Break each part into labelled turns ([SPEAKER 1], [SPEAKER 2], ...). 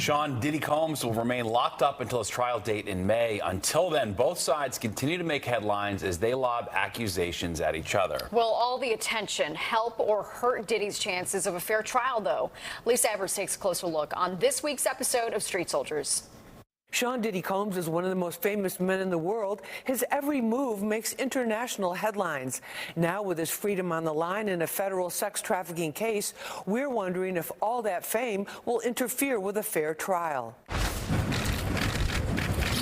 [SPEAKER 1] Sean, Diddy Combs will remain locked up until his trial date in May. Until then, both sides continue to make headlines as they lob accusations at each other.
[SPEAKER 2] Will all the attention help or hurt Diddy's chances of a fair trial, though? Lisa Evers takes a closer look on this week's episode of Street Soldiers.
[SPEAKER 3] Sean Diddy Combs is one of the most famous men in the world. His every move makes international headlines. Now, with his freedom on the line in a federal sex trafficking case, we're wondering if all that fame will interfere with a fair trial.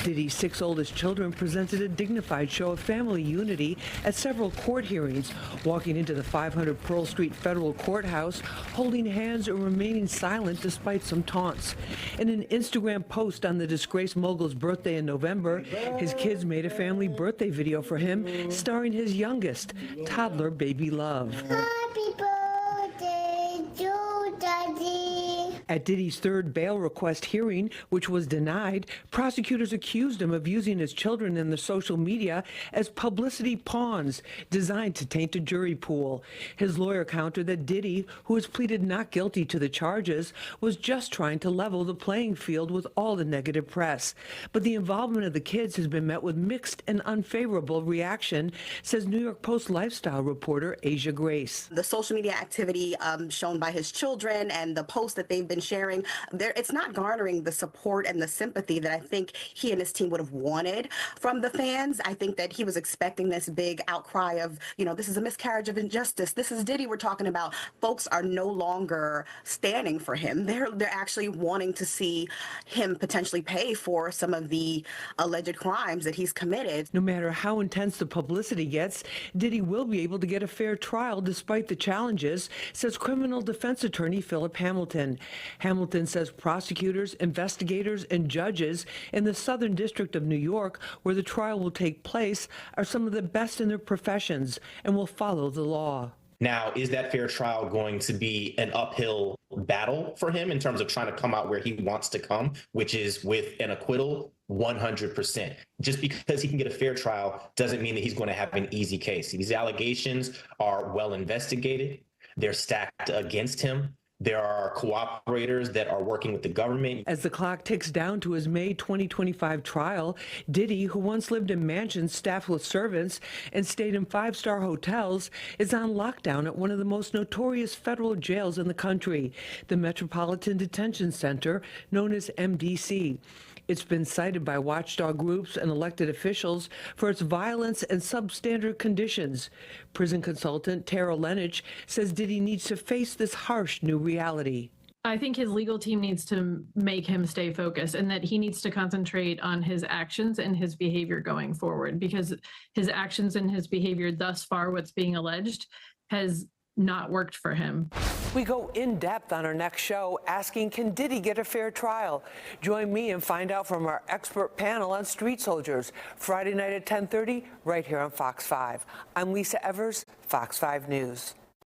[SPEAKER 3] Diddy's 6 oldest children presented a dignified show of family unity at several court hearings, walking into the 500 Pearl Street federal courthouse, holding hands and remaining silent despite some taunts. In an Instagram post on the disgraced mogul's birthday in November, his kids made a family birthday video for him, starring his youngest, toddler baby Love.
[SPEAKER 4] Happy birthday to Daddy.
[SPEAKER 3] At Diddy's third bail request hearing, which was denied, prosecutors accused him of using his children in the social media as publicity pawns designed to taint a jury pool. His lawyer countered that Diddy, who has pleaded not guilty to the charges, was just trying to level the playing field with all the negative press. But the involvement of the kids has been met with mixed and unfavorable reaction, says New York Post lifestyle reporter Asia Grace.
[SPEAKER 5] The social media activity shown by his children and the posts that they've been sharing, it's not garnering the support and the sympathy that I think he and his team would have wanted from the fans. I think that he was expecting this big outcry of, this is a miscarriage of injustice. This is Diddy we're talking about. Folks are no longer standing for him. They're actually wanting to see him potentially pay for some of the alleged crimes that he's committed.
[SPEAKER 3] No matter how intense the publicity gets, Diddy will be able to get a fair trial despite the challenges, says criminal defense attorney Philip Hamilton. Hamilton says prosecutors, investigators, and judges in the Southern District of New York, where the trial will take place, are some of the best in their professions and will follow the law.
[SPEAKER 6] Now, is that fair trial going to be an uphill battle for him in terms of trying to come out where he wants to come, which is with an acquittal? 100%. Just because he can get a fair trial doesn't mean that he's going to have an easy case. These allegations are well investigated. They're stacked against him. There are cooperators that are working with the government.
[SPEAKER 3] As the clock ticks down to his May 2025 trial, Diddy, who once lived in mansions staffed with servants and stayed in 5-star hotels, is on lockdown at one of the most notorious federal jails in the country, the Metropolitan Detention Center, known as MDC. It's been cited by watchdog groups and elected officials for its violence and substandard conditions. Prison consultant Tara Lenich says Diddy needs to face this harsh new reality.
[SPEAKER 7] I think his legal team needs to make him stay focused, and that he needs to concentrate on his actions and his behavior going forward, because his actions and his behavior thus far, what's being alleged, has not worked for him.
[SPEAKER 3] We go in depth on our next show asking, can Diddy get a fair trial? Join me and find out from our expert panel on Street Soldiers, Friday night at 10:30, right here on Fox 5. I'm Lisa Evers, Fox 5 News.